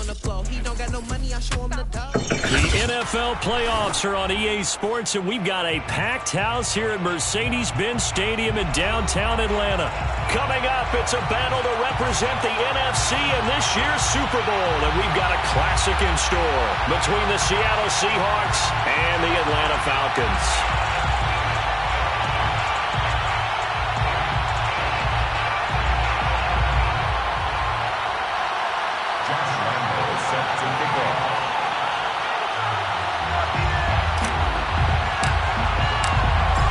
on the floor. He don't got no money, I show him the dough. The NFL playoffs are on EA Sports, and we've got a packed house here at Mercedes-Benz Stadium in downtown Atlanta. Coming up, it's a battle to represent the NFC in this year's Super Bowl, and we've got a classic in store between the Seattle Seahawks and the Atlanta Falcons.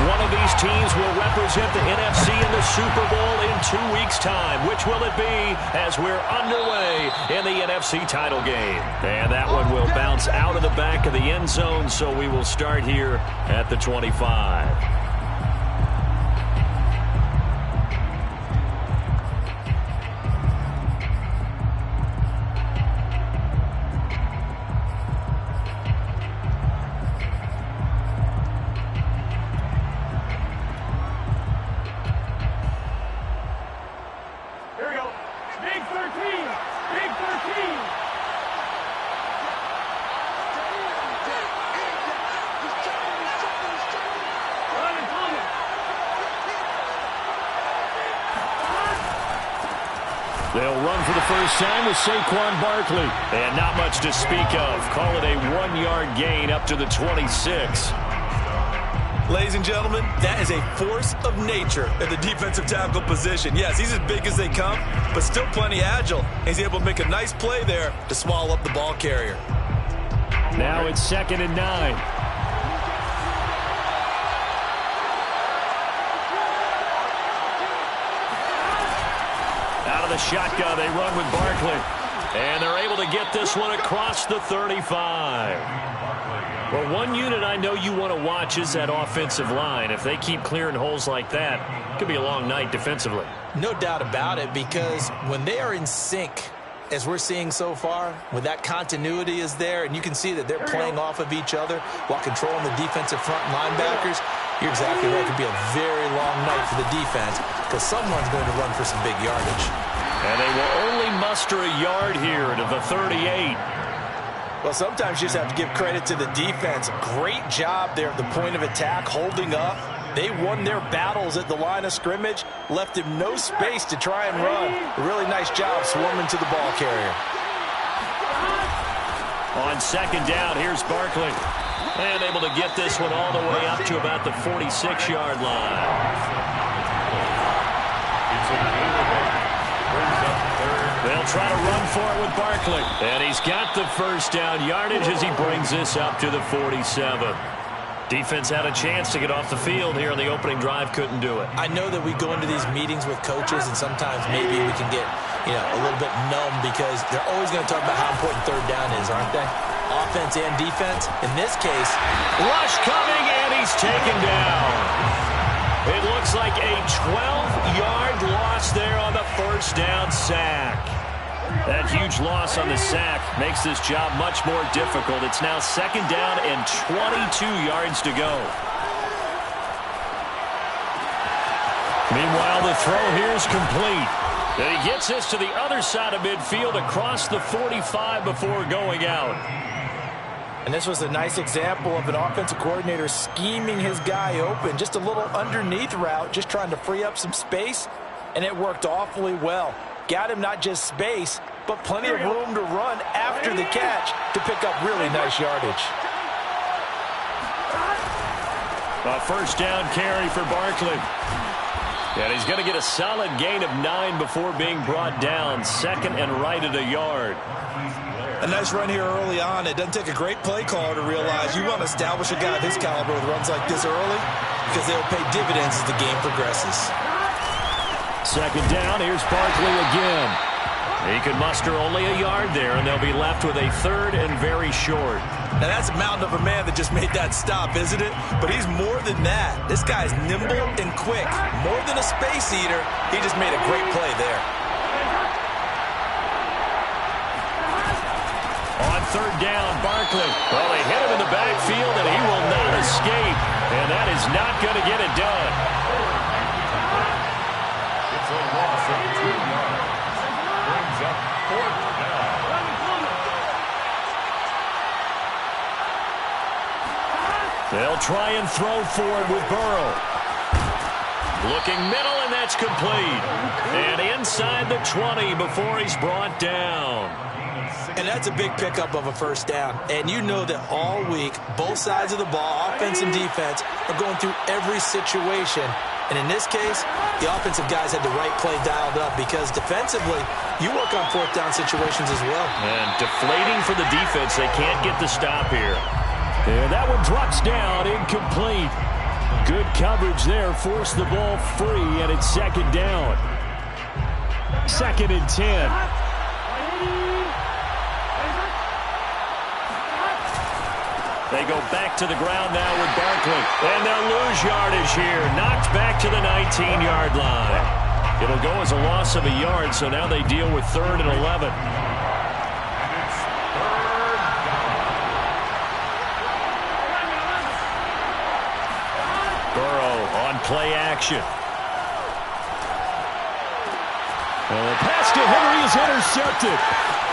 One of these teams will represent the NFC in the Super Bowl in 2 weeks' time. Which will it be as we're underway in the NFC title game? And that one will bounce out of the back of the end zone, so we will start here at the 25. They'll run for the first time with Saquon Barkley. And not much to speak of. Call it a 1-yard gain up to the 26. Ladies and gentlemen, that is a force of nature at the defensive tackle position. Yes, he's as big as they come, but still plenty agile. He's able to make a nice play there to swallow up the ball carrier. Now it's 2nd and 9. Out of the shotgun, they run with Barkley. And they're able to get this one across the 35. Well, one unit I know you want to watch is that offensive line. If they keep clearing holes like that, it could be a long night defensively. No doubt about it, because when they are in sync, as we're seeing so far, when that continuity is there, and you can see that they're playing off of each other while controlling the defensive front linebackers, you're exactly right. It could be a very long night for the defense because someone's going to run for some big yardage. And they will only muster a yard here to the 38. Well, sometimes you just have to give credit to the defense. Great job there at the point of attack, holding up. They won their battles at the line of scrimmage, left him no space to try and run. A really nice job swarming to the ball carrier. On 2nd down, here's Barkley. And able to get this one all the way up to about the 46-yard line. They'll try to run for it with Barkley. And he's got the first down yardage as he brings this up to the 47. Defense had a chance to get off the field here on the opening drive, couldn't do it. I know that we go into these meetings with coaches, and sometimes maybe we can get, a little bit numb because they're always going to talk about how important 3rd down is, aren't they? Offense and defense. In this case, rush coming, and he's taken down. It looks like a 12-yard loss there on the first down sack. That huge loss on the sack makes this job much more difficult. It's now 2nd down and 22 yards to go. Meanwhile, the throw here is complete. And he gets this to the other side of midfield across the 45 before going out. And this was a nice example of an offensive coordinator scheming his guy open. Just a little underneath route, just trying to free up some space, and it worked awfully well. Got him not just space, but plenty of room to run after the catch to pick up really nice yardage. A first down carry for Barkley. And he's going to get a solid gain of 9 before being brought down. 2nd and right at a yard. A nice run here early on. It doesn't take a great play caller to realize you want to establish a guy of his caliber with runs like this early because they'll pay dividends as the game progresses. 2nd down, here's Barkley again. He can muster only a yard there, and they'll be left with a 3rd and very short. Now that's a mountain of a man that just made that stop, isn't it? But he's more than that. This guy's nimble and quick. More than a space eater, he just made a great play there. On 3rd down, Barkley. Well, they hit him in the backfield, and he will not escape. And that is not going to get it done. It's a loss of 2 yards. Brings up 4th down. They'll try and throw for it with Burrow. Looking middle, and that's complete. And inside the 20 before he's brought down. And that's a big pickup of a first down. And you know that all week, both sides of the ball, offense and defense, are going through every situation. And in this case, the offensive guys had the right play dialed up because defensively, you work on fourth down situations as well. And deflating for the defense. They can't get the stop here. And that one drops down, incomplete. Good coverage there, forced the ball free, and it's second down. 2nd and 10. They go back to the ground now with Barkley. And they'll lose yardage here. Knocked back to the 19-yard line. It'll go as a loss of a yard, so now they deal with 3rd and 11. Burrow on play action. And the pass to Henry is intercepted.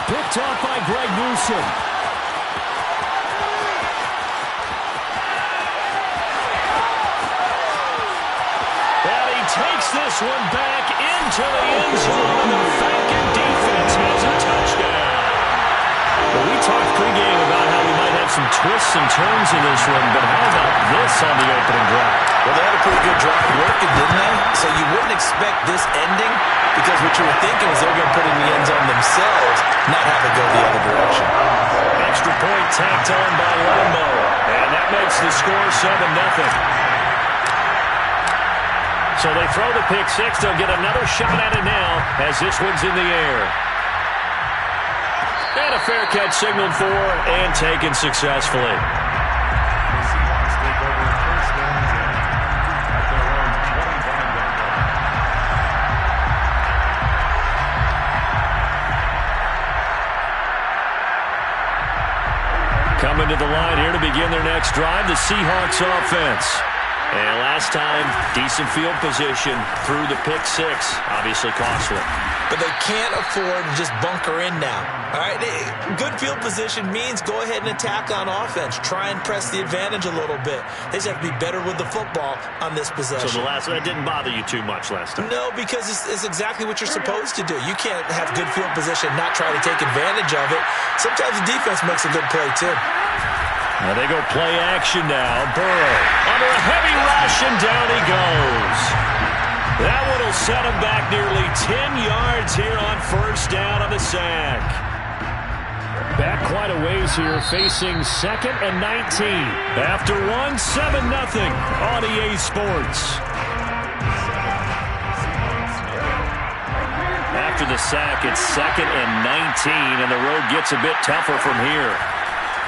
Picked off by Greg Newsome. Takes this one back into the end zone, and the Falcon defense has a touchdown. Well, we talked pregame about how we might have some twists and turns in this one, but how about this on the opening drive? Well, they had a pretty good drive working, didn't they? So you wouldn't expect this ending because what you were thinking is they're going to put it in the end zone themselves, not have it go the other direction. Extra point tacked on by Lambo, and that makes the score 7-0. So they throw the pick six. They'll get another shot at it now as this one's in the air. And a fair catch signaled for and taken successfully. Coming to the line here to begin their next drive, the Seahawks offense. And last time, decent field position through the pick six. Obviously costly. But they can't afford to just bunker in now. All right, good field position means go ahead and attack on offense. Try and press the advantage a little bit. They just have to be better with the football on this possession. So that didn't bother you too much last time? No, because it's exactly what you're supposed to do. You can't have good field position and not try to take advantage of it. Sometimes the defense makes a good play, too. Now they go play action now. Burrow under a heavy rush, and down he goes. That one will set him back nearly 10 yards here on first down on the sack. Back quite a ways here, facing 2nd and 19. After 7-0 on EA Sports. After the sack, it's 2nd and 19, and the road gets a bit tougher from here.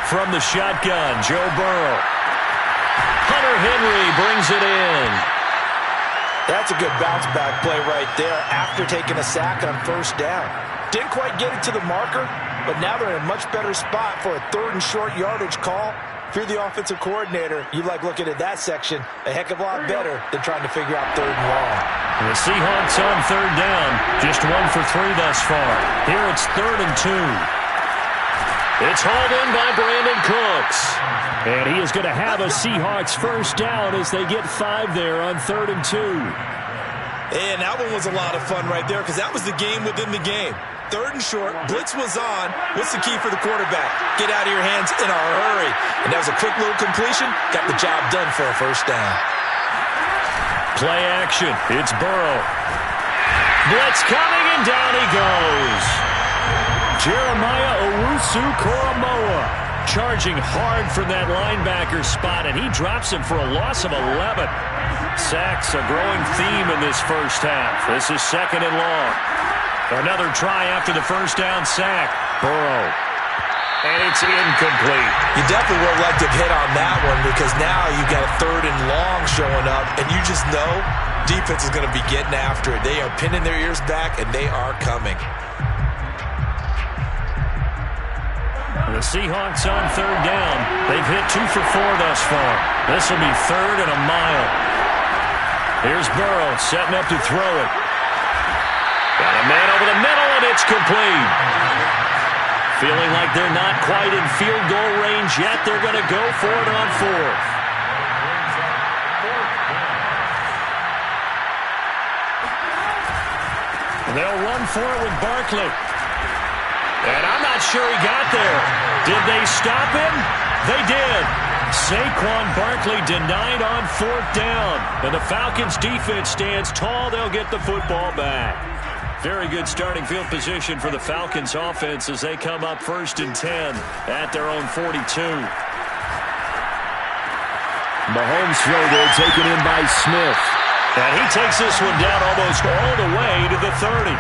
From the shotgun, Joe Burrow. Hunter Henry brings it in. That's a good bounce-back play right there after taking a sack on first down. Didn't quite get it to the marker, but now they're in a much better spot for a 3rd and short yardage call. If you're the offensive coordinator, you like looking at that section a heck of a lot better than trying to figure out 3rd and long. And the Seahawks on 3rd down, just 1 for 3 thus far. Here it's 3rd and 2. It's hauled in by Brandon Cooks. And he is going to have a Seahawks first down as they get 5 there on 3rd and 2. And that one was a lot of fun right there because that was the game within the game. 3rd and short, blitz was on. What's the key for the quarterback? Get out of your hands in a hurry. And that was a quick little completion. Got the job done for a first down. Play action. It's Burrow. Blitz coming, and down he goes. Jeremiah Owusu-Koramoah charging hard from that linebacker spot, and he drops him for a loss of 11. Sacks a growing theme in this first half. This is 2nd and long. Another try after the first down sack. Burrow. And it's incomplete. You definitely would like to hit on that one because now you've got a 3rd and long showing up, and you just know defense is going to be getting after it. They are pinning their ears back, and they are coming. The Seahawks on 3rd down. They've hit 2 for 4 thus far. This will be 3rd and a mile. Here's Burrow setting up to throw it. Got a man over the middle, and it's complete. Feeling like they're not quite in field goal range yet. They're going to go for it on 4th. They'll run for it with Barkley. And I'm not sure he got there. Did they stop him? They did. Saquon Barkley denied on 4th down. And the Falcons' defense stands tall. They'll get the football back. Very good starting field position for the Falcons offense as they come up 1st and 10 at their own 42. Mahomes throw there taken in by Smith. And he takes this one down almost all the way to the 30.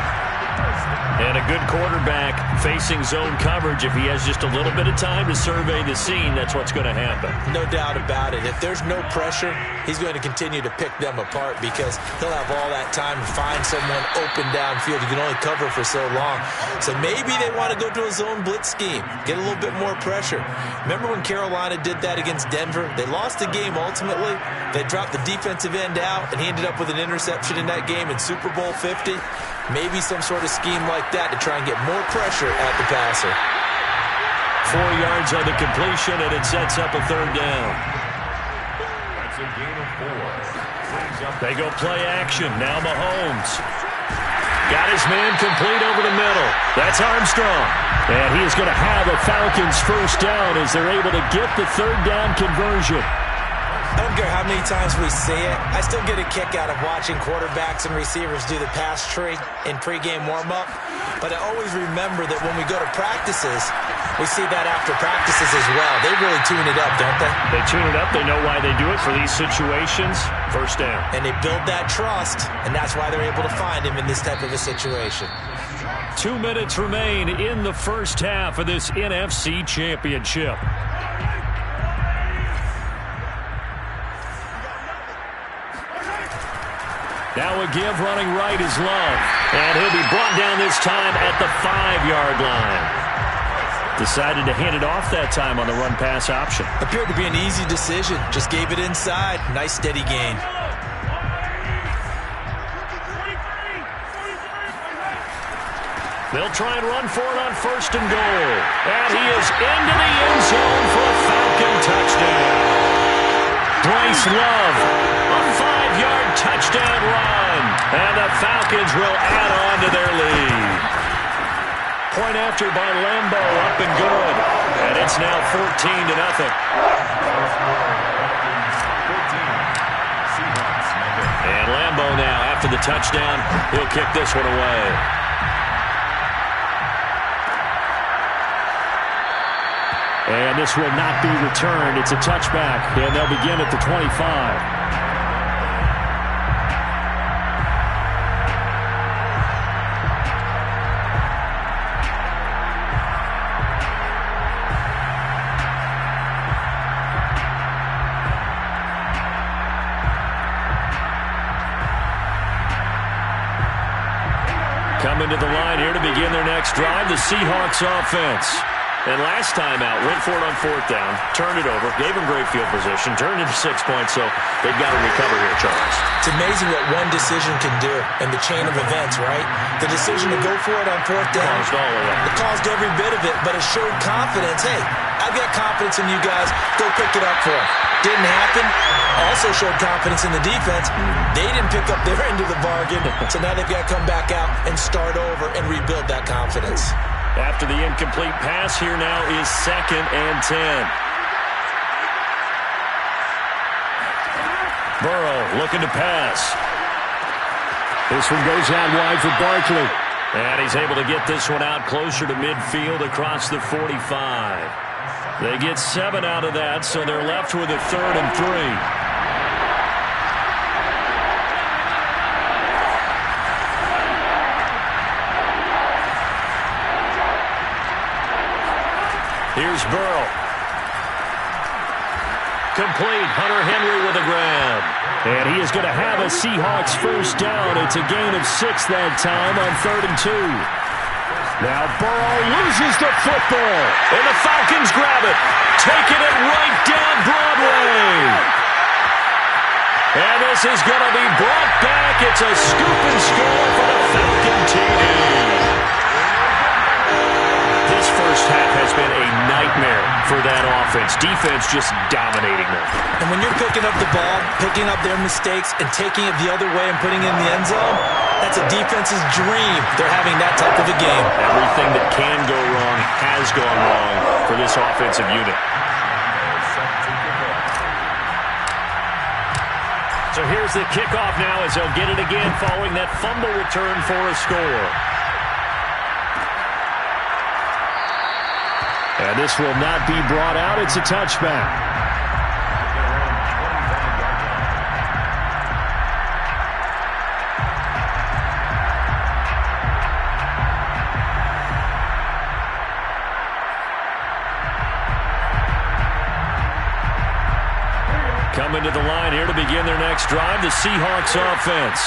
And a good quarterback facing zone coverage. If he has just a little bit of time to survey the scene, that's what's going to happen. No doubt about it. If there's no pressure, he's going to continue to pick them apart because he'll have all that time to find someone open downfield. You can only cover for so long. So maybe they want to go to a zone blitz scheme, get a little bit more pressure. Remember when Carolina did that against Denver? They lost the game ultimately. They dropped the defensive end out, and he ended up with an interception in that game in Super Bowl 50. Maybe some sort of scheme like that to try and get more pressure at the passer. 4 yards on the completion, and it sets up a 3rd down. That's a gain of 4. They go play action. Now Mahomes. Got his man complete over the middle. That's Armstrong. And he is going to have a Falcons 1st down as they're able to get the 3rd down conversion. I don't care how many times we see it. I still get a kick out of watching quarterbacks and receivers do the pass tree in pregame warm-up. But I always remember that when we go to practices, we see that after practices as well. They really tune it up, don't they? They tune it up. They know why they do it for these situations. 1st down. And they build that trust, and that's why they're able to find him in this type of a situation. 2 minutes remain in the 1st half of this NFC Championship. Now a give running right is Love. And he'll be brought down this time at the 5-yard line. Decided to hand it off that time on the run-pass option. Appeared to be an easy decision. Just gave it inside. Nice steady gain. They'll try and run for it on 1st and goal. And he is into the end zone for a Falcon touchdown. Bryce Love, a 5-yard touchdown run. And the Falcons will add on to their lead. Point after by Lambo, up and good. And it's now 14-0. And Lambo now, after the touchdown, he'll kick this one away. And this will not be returned. It's a touchback, and they'll begin at the 25. Coming to the line here to begin their next drive, the Seahawks offense. And last time out, went for it on 4th down, turned it over, gave him great field position, turned into 6 points, so they've got to recover here, Charles. It's amazing what one decision can do in the chain of events, right? The decision to go for it on 4th down, it caused every bit of it, but it showed confidence. Hey, I've got confidence in you guys. Go pick it up for them. Didn't happen. Also showed confidence in the defense. They didn't pick up their end of the bargain, so now they've got to come back out and start over and rebuild that confidence. After the incomplete pass, here now is 2nd and 10. Burrow looking to pass. This one goes out wide for Barkley. And he's able to get this one out closer to midfield across the 45. They get 7 out of that, so they're left with a 3rd and 3. Here's Burrow. Complete. Hunter Henry with a grab. And he is going to have a Seahawks 1st down. It's a gain of 6 that time on 3rd and 2. Now Burrow loses the football. And the Falcons grab it. Taking it right down Broadway. And this is going to be brought back. It's a scoop and score for the Falcon team. This 1st half has been a nightmare for that offense. Defense just dominating them. And when you're picking up the ball, picking up their mistakes, and taking it the other way and putting it in the end zone, that's a defense's dream. They're having that type of a game. Everything that can go wrong has gone wrong for this offensive unit. So here's the kickoff now as they'll get it again following that fumble return for a score. And this will not be brought out. It's a touchback. Coming to the line here to begin their next drive, the Seahawks offense.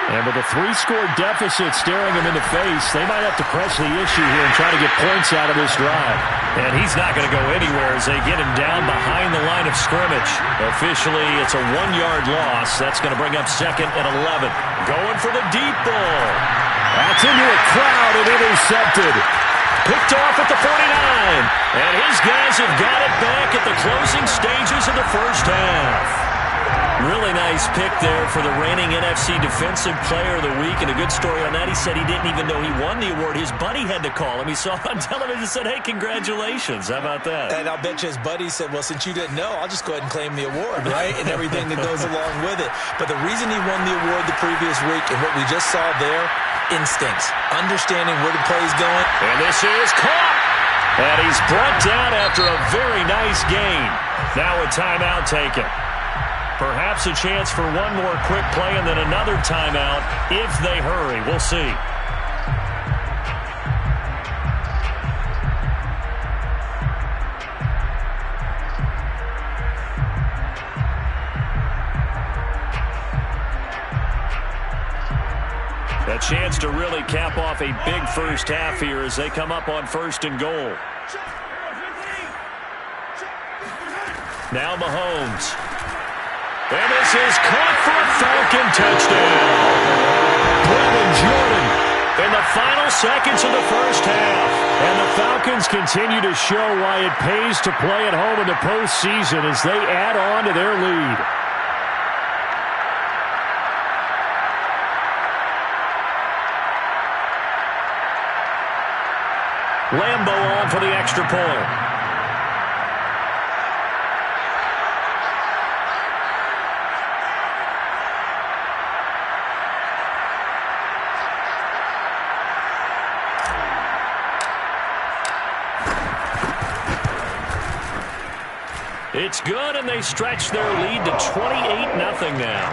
And with a 3-score deficit staring them in the face, they might have to press the issue here and try to get points out of this drive. And he's not going to go anywhere as they get him down behind the line of scrimmage. Officially, it's a 1-yard loss. That's going to bring up 2nd and 11. Going for the deep ball. That's into a crowd and intercepted. Picked off at the 49. And his guys have got it back at the closing stages of the first half. Really nice pick there for the reigning NFC Defensive Player of the Week. And a good story on that, he said he didn't even know he won the award. His buddy had to call him. He saw it on television and said, hey, congratulations. How about that? And I'll bet you his buddy said, well, since you didn't know, I'll just go ahead and claim the award, right? And everything that goes along with it. But the reason he won the award the previous week and what we just saw there, instincts, understanding where the play is going. And this is caught. And he's brought down after a very nice gain. Now a timeout taken. Perhaps a chance for one more quick play and then another timeout if they hurry. We'll see. A chance to really cap off a big first half here as they come up on 1st and goal. Now Mahomes. And this is caught for a Falcon touchdown. Brevin Jordan In the final seconds of the first half. And the Falcons continue to show why it pays to play at home in the postseason as they add on to their lead. Lambo on for the extra point. It's good, and they stretch their lead to 28-0 now.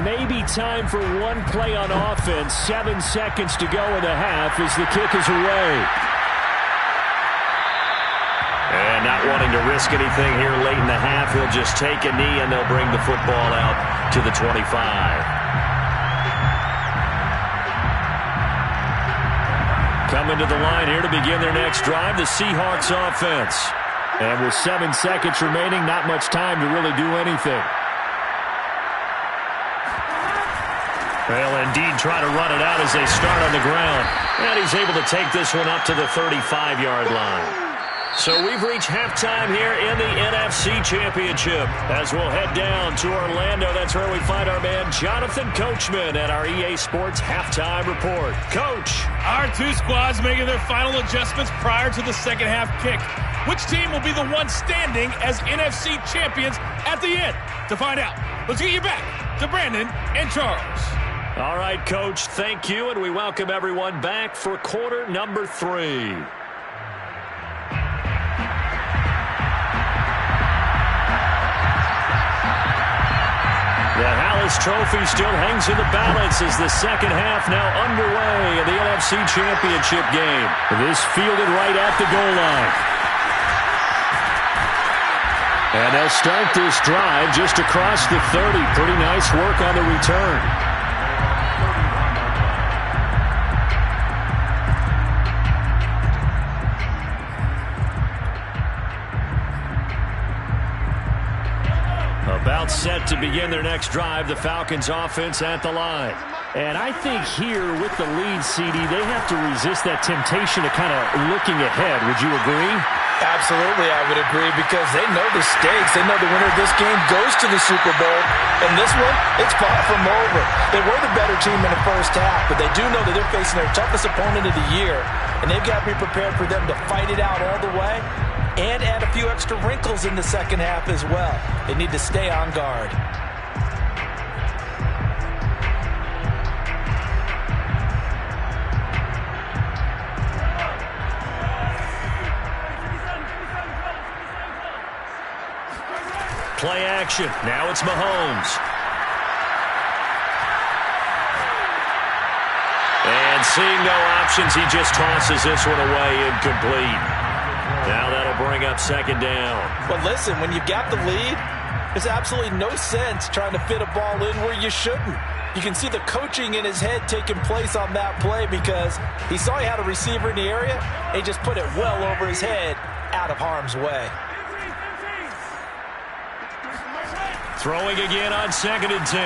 Maybe time for one play on offense. 7 seconds to go in the half as the kick is away. And not wanting to risk anything here late in the half, he'll just take a knee, and they'll bring the football out to the 25. Coming to the line here to begin their next drive, the Seahawks offense. And with 7 seconds remaining, not much time to really do anything. They'll indeed try to run it out as they start on the ground. And he's able to take this one up to the 35-yard line. So we've reached halftime here in the NFC Championship. As we'll head down to Orlando, that's where we find our man Jonathan Coachman at our EA Sports Halftime Report. Coach. Our two squads making their final adjustments prior to the second half kick. Which team will be the one standing as NFC champions at the end? To find out, let's get you back to Brandon and Charles. All right, Coach, thank you, and we welcome everyone back for quarter number 3. The Hallis Trophy still hangs in the balance as the second half now underway in the NFC Championship game. This fielded right at the goal line. And they'll start this drive just across the 30. Pretty nice work on the return. About set to begin their next drive, the Falcons offense at the line. And I think here with the lead, CD, they have to resist that temptation of kind of looking ahead. Would you agree? Absolutely, I would agree, because they know the stakes. They know the winner of this game goes to the Super Bowl. And this one, it's far from over. They were the better team in the first half, but they do know that they're facing their toughest opponent of the year. And they've got to be prepared for them to fight it out all the way and add a few extra wrinkles in the second half as well. They need to stay on guard. Play action. Now it's Mahomes. And seeing no options, he just tosses this one away incomplete. Now that'll bring up second down. But listen, when you've got the lead, there's absolutely no sense trying to fit a ball in where you shouldn't. You can see the coaching in his head taking place on that play, because he saw he had a receiver in the area, and he just put it well over his head out of harm's way. Throwing again on 2nd and 10.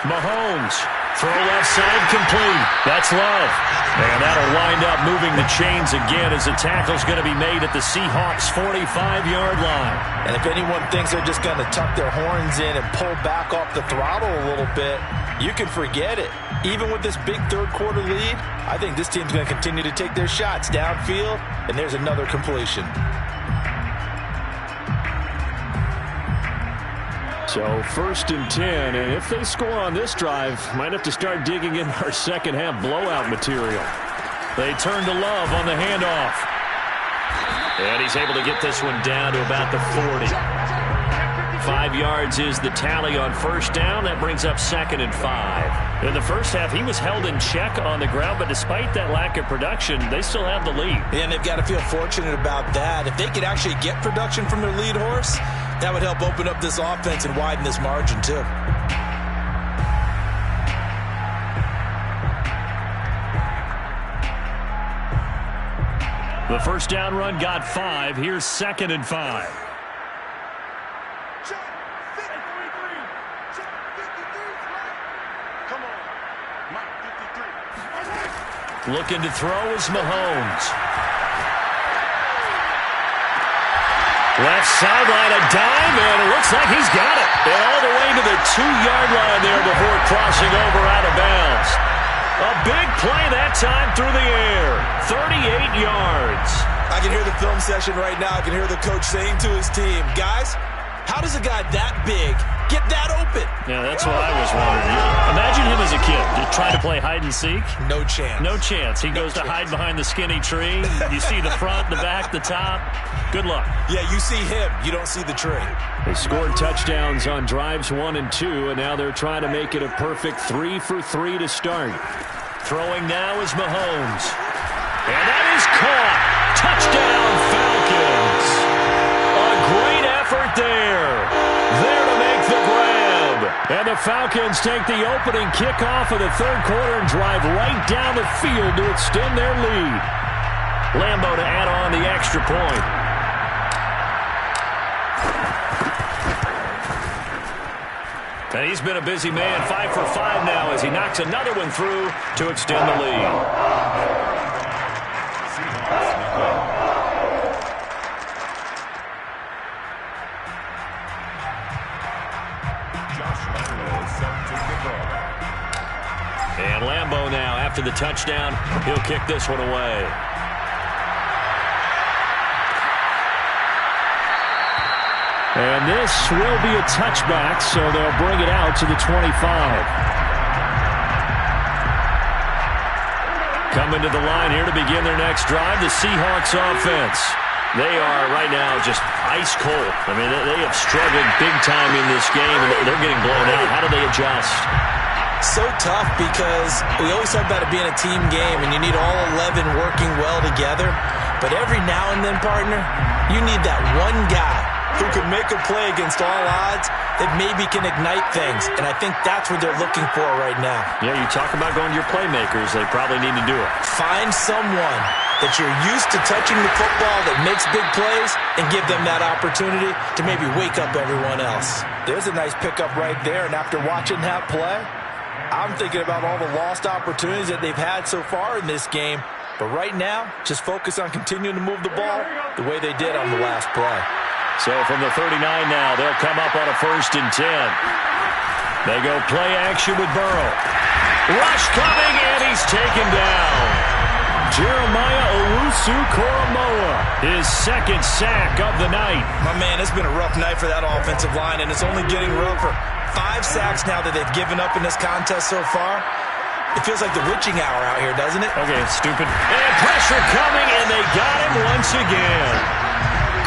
Mahomes. Throw left side complete. That's Love. And that'll wind up moving the chains again as the tackle's going to be made at the Seahawks' 45-yard line. And if anyone thinks they're just going to tuck their horns in and pull back off the throttle a little bit, you can forget it. Even with this big third-quarter lead, I think this team's going to continue to take their shots downfield, and there's another completion. So 1st and 10, and if they score on this drive, might have to start digging in our second half blowout material. They turn to Love on the handoff. And he's able to get this one down to about the 40. 5 yards is the tally on first down. That brings up 2nd and 5. In the first half, he was held in check on the ground, but despite that lack of production, they still have the lead. And they've got to feel fortunate about that. If they could actually get production from their lead horse, that would help open up this offense and widen this margin, too. The first down run got 5. Here's 2nd and 5. Looking to throw is Mahomes. Left sideline, a dime, and it looks like he's got it. And all the way to the 2-yard line there before crossing over out of bounds. A big play that time through the air. 38 yards. I can hear the film session right now. I can hear the coach saying to his team, guys, how does a guy that big get that open? Yeah, that's what I was wondering. Imagine him as a kid, just trying to play hide and seek. No chance. No chance. He goes to hide behind the skinny tree. You see the front, the back, the top. Good luck. Yeah, you see him. You don't see the tree. They scored touchdowns on drives 1 and 2, and now they're trying to make it a perfect 3 for 3 to start. Throwing now is Mahomes. And that is caught. Touchdown, Falcons. A great effort there. There to make the grab. And the Falcons take the opening kickoff of the third quarter and drive right down the field to extend their lead. Lambeau to add on the extra point. And he's been a busy man, 5 for 5 now as he knocks another one through to extend the lead. And Lambeau now, after the touchdown, he'll kick this one away. And this will be a touchback, so they'll bring it out to the 25. Coming to the line here to begin their next drive, the Seahawks offense. They are right now just ice cold. I mean, they have struggled big time in this game, and they're getting blown out. How do they adjust? So tough, because we always talk about it being a team game, and you need all 11 working well together. But every now and then, partner, you need that one guy who can make a play against all odds that maybe can ignite things. And I think that's what they're looking for right now. Yeah, you talk about going to your playmakers. They probably need to do it. Find someone that you're used to touching the football that makes big plays and give them that opportunity to maybe wake up everyone else. There's a nice pickup right there, and after watching that play, I'm thinking about all the lost opportunities that they've had so far in this game. But right now, just focus on continuing to move the ball the way they did on the last play. So from the 39 now, they'll come up on a 1st and 10. They go play action with Burrow. Rush coming, and he's taken down. Jeremiah Owusu-Koramoah, his 2nd sack of the night. My man, it's been a rough night for that offensive line, and it's only getting rougher. 5 sacks now that they've given up in this contest so far. It feels like the witching hour out here, doesn't it? Okay, stupid. And pressure coming, and they got him once again.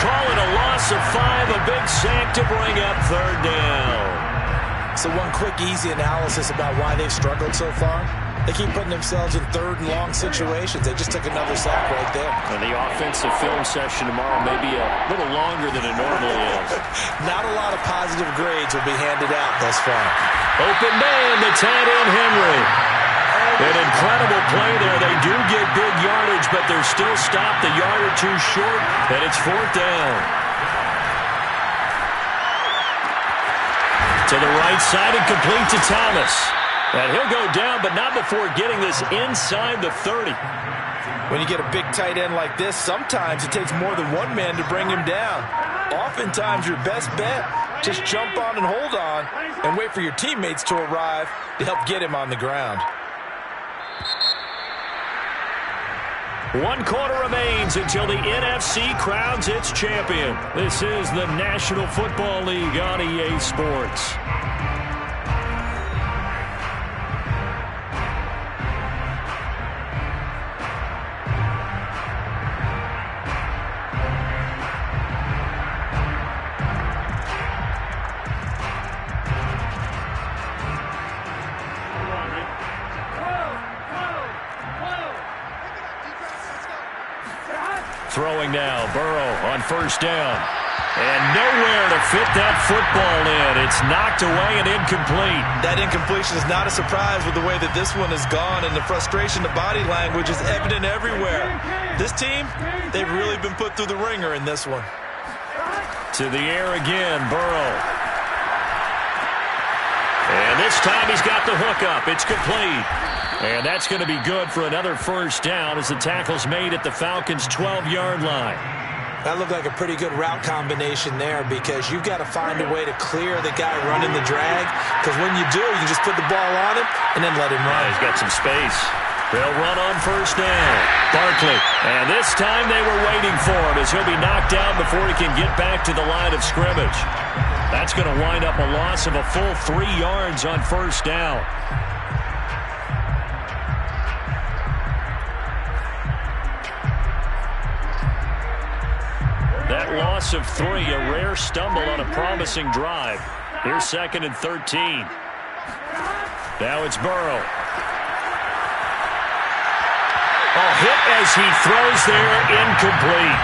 Call it a loss of 5, a big sack to bring up 3rd down. So one quick, easy analysis about why they've struggled so far. They keep putting themselves in 3rd and long situations. They just took another sack right there. And the offensive film session tomorrow may be a little longer than it normally is. Not a lot of positive grades will be handed out thus far. Open man, the tight end Henry. An incredible play there. They do get big yardage, but they're still stopped a yard or 2 short, and it's 4th down. To the right side and complete to Thomas. And he'll go down, but not before getting this inside the 30. When you get a big tight end like this, sometimes it takes more than one man to bring him down. Oftentimes, your best bet, just jump on and hold on and wait for your teammates to arrive to help get him on the ground. 1 quarter remains until the NFC crowns its champion. This is the National Football League on EA Sports. Throwing now, Burrow on 1st down. And nowhere to fit that football in. It's knocked away and incomplete. That incompletion is not a surprise with the way that this one has gone, and the frustration, the body language is evident everywhere. This team, they've really been put through the ringer in this one. To the air again, Burrow. And this time he's got the hook up. It's complete. And that's going to be good for another 1st down as the tackle's made at the Falcons' 12-yard line. That looked like a pretty good route combination there because you've got to find a way to clear the guy running the drag, because when you do, you just put the ball on him and then let him run. He's got some space. They'll run on 1st down. Barkley. And this time they were waiting for him as he'll be knocked out before he can get back to the line of scrimmage. That's going to wind up a loss of a full 3 yards on 1st down. That loss of 3, a rare stumble on a promising drive. Here's 2nd and 13. Now it's Burrow. A hit as he throws there, incomplete.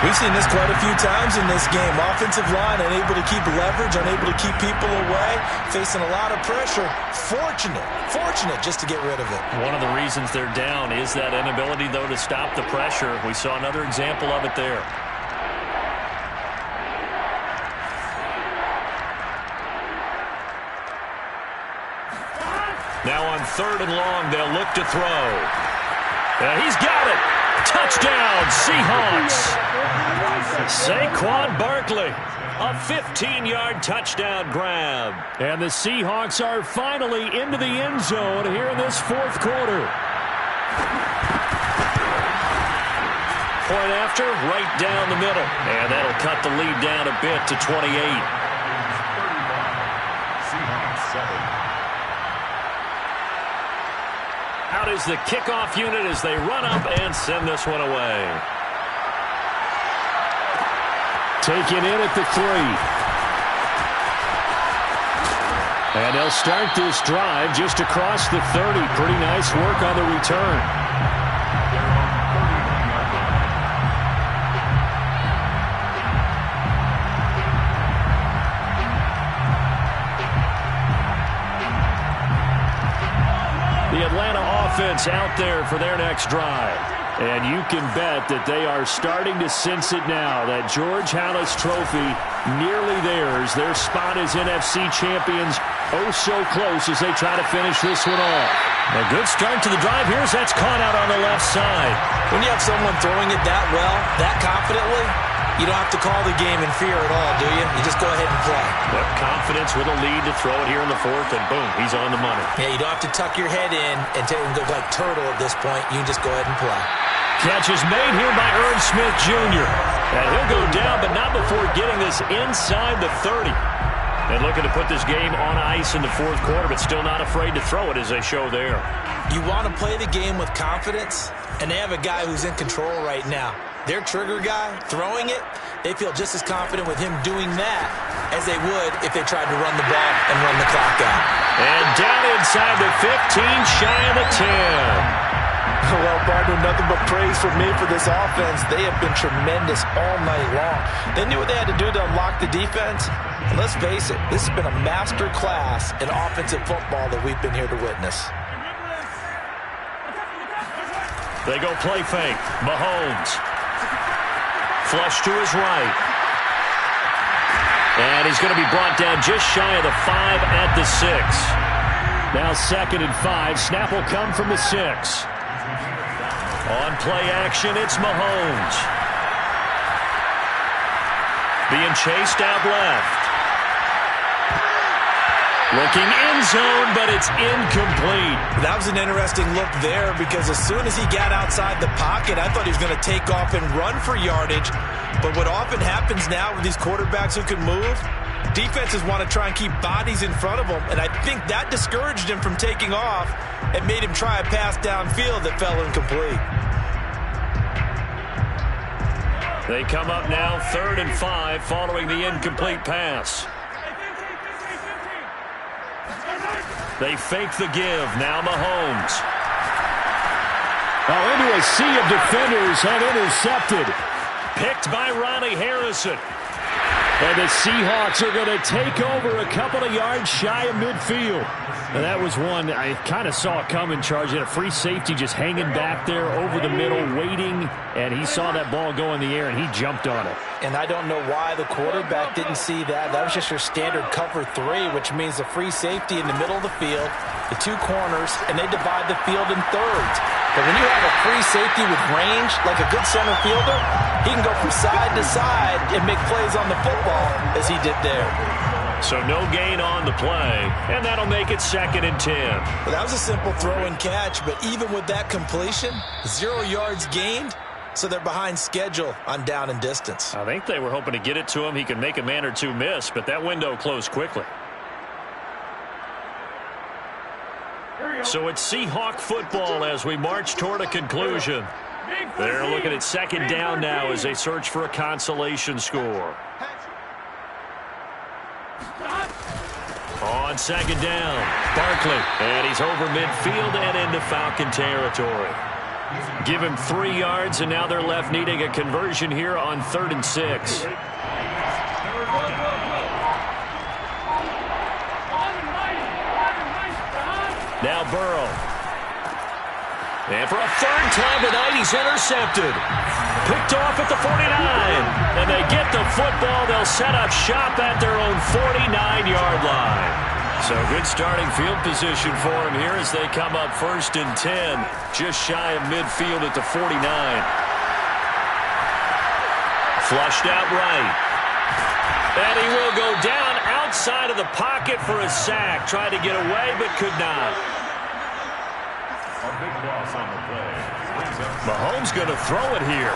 We've seen this quite a few times in this game. Offensive line unable to keep leverage, unable to keep people away, facing a lot of pressure. Fortunate just to get rid of it. One of the reasons they're down is that inability, though, to stop the pressure. We saw another example of it there. Now on 3rd and long, they'll look to throw. He's got it. Touchdown, Seahawks. Saquon Barkley, a 15-yard touchdown grab. And the Seahawks are finally into the end zone here in this 4th quarter. Point after, right down the middle. And that'll cut the lead down a bit to 28. Out is the kickoff unit as they run up and send this one away. Taken in at the 3. And they'll start this drive just across the 30. Pretty nice work on the return. The Atlanta offense out there for their next drive. And you can bet that they are starting to sense it now. That George Halas trophy nearly theirs. Their spot as NFC champions Oh, so close as they try to finish this one off. A good start to the drive here as that's caught out on the left side. When you have someone throwing it that well, that confidently, you don't have to call the game in fear at all, do you? You just go ahead and play. Yep, confidence with a lead to throw it here in the fourth, and boom, he's on the money. Yeah, you don't have to tuck your head in and go like turtle at this point. You can just go ahead and play. Catch is made here by Smith Jr. And he'll go down, but not before getting this inside the 30. And looking to put this game on ice in the fourth quarter, but still not afraid to throw it as they show there. You want to play the game with confidence, and they have a guy who's in control right now. Their trigger guy, throwing it, they feel just as confident with him doing that as they would if they tried to run the ball and run the clock out. And down inside the 15, shy of the 10. Well, partner, nothing but praise for me for this offense. They have been tremendous all night long. They knew what they had to do to unlock the defense. And let's face it, this has been a master class in offensive football that we've been here to witness. They go play fake. Mahomes. Flush to his right. And he's going to be brought down just shy of the 5 at the 6. Now 2nd and 5. Snap will come from the 6. On play action, it's Mahomes. Being chased out left. Looking in zone, but it's incomplete. That was an interesting look there because as soon as he got outside the pocket, I thought he was going to take off and run for yardage. But what often happens now with these quarterbacks who can move, defenses want to try and keep bodies in front of them, and I think that discouraged him from taking off and made him try a pass downfield that fell incomplete. They come up now 3rd and 5 following the incomplete pass. They fake the give. Now Mahomes. Oh, into a sea of defenders and intercepted. Picked by Ronnie Harrison. And the Seahawks are going to take over a couple of yards shy of midfield. And that was one I kind of saw coming, Charge. Had a free safety just hanging back there over the middle, waiting, and he saw that ball go in the air, and he jumped on it. And I don't know why the quarterback didn't see that. That was just your standard cover 3, which means the free safety in the middle of the field, the 2 corners, and they divide the field in thirds. But when you have a free safety with range, like a good center fielder, he can go from side to side and make plays on the football as he did there. So no gain on the play, and that'll make it 2nd and 10. Well, that was a simple throw and catch, but even with that completion, 0 yards gained, so they're behind schedule on down and distance. I think they were hoping to get it to him. He could make a man or 2 miss, but that window closed quickly. So it's Seahawk football as we march toward a conclusion. They're looking at 2nd down now as they search for a consolation score. On 2nd down, Barkley, and he's over midfield and into Falcon territory. Give him 3 yards, and now they're left needing a conversion here on 3rd and 6. Now Burrow. And for a 3rd time tonight, he's intercepted. Picked off at the 49. And they get the football. They'll set up shop at their own 49-yard line. So good starting field position for him here as they come up 1st and 10. Just shy of midfield at the 49. Flushed out right. And he will go down outside of the pocket for a sack. Tried to get away, but could not. Mahomes going to throw it here.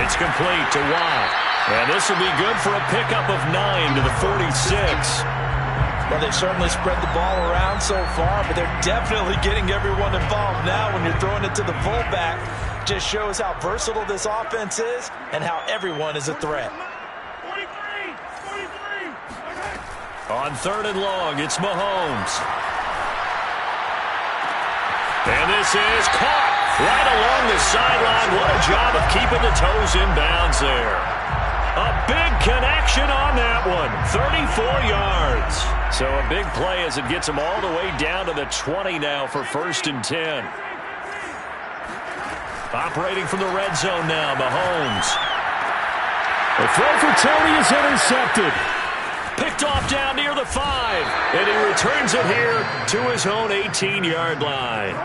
It's complete to Watt. And this will be good for a pickup of 9 to the 46. Well, they've certainly spread the ball around so far, but they're definitely getting everyone involved now when you're throwing it to the fullback. Just shows how versatile this offense is and how everyone is a threat. On 3rd and long, it's Mahomes. And this is caught right along the sideline. What a job of keeping the toes in bounds there. A big connection on that one. 34 yards. So a big play as it gets them all the way down to the 20 now for 1st and 10. Operating from the red zone now, Mahomes. The throw for Tony is intercepted. Picked off down near the 5. And he returns it here to his own 18-yard line.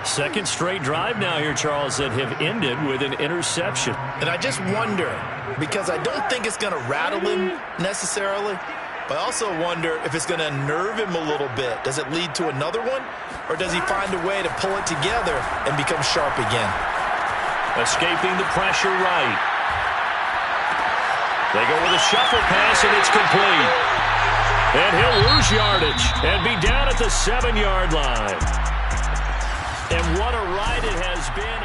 Second straight drive now here, Charles, that have ended with an interception. And I just wonder, because I don't think it's going to rattle him necessarily, but I also wonder if it's going to unnerve him a little bit. Does it lead to another one, or does he find a way to pull it together and become sharp again? Escaping the pressure right. They go with a shuffle pass, and it's complete. And he'll lose yardage and be down at the 7-yard line. And what a ride it has been.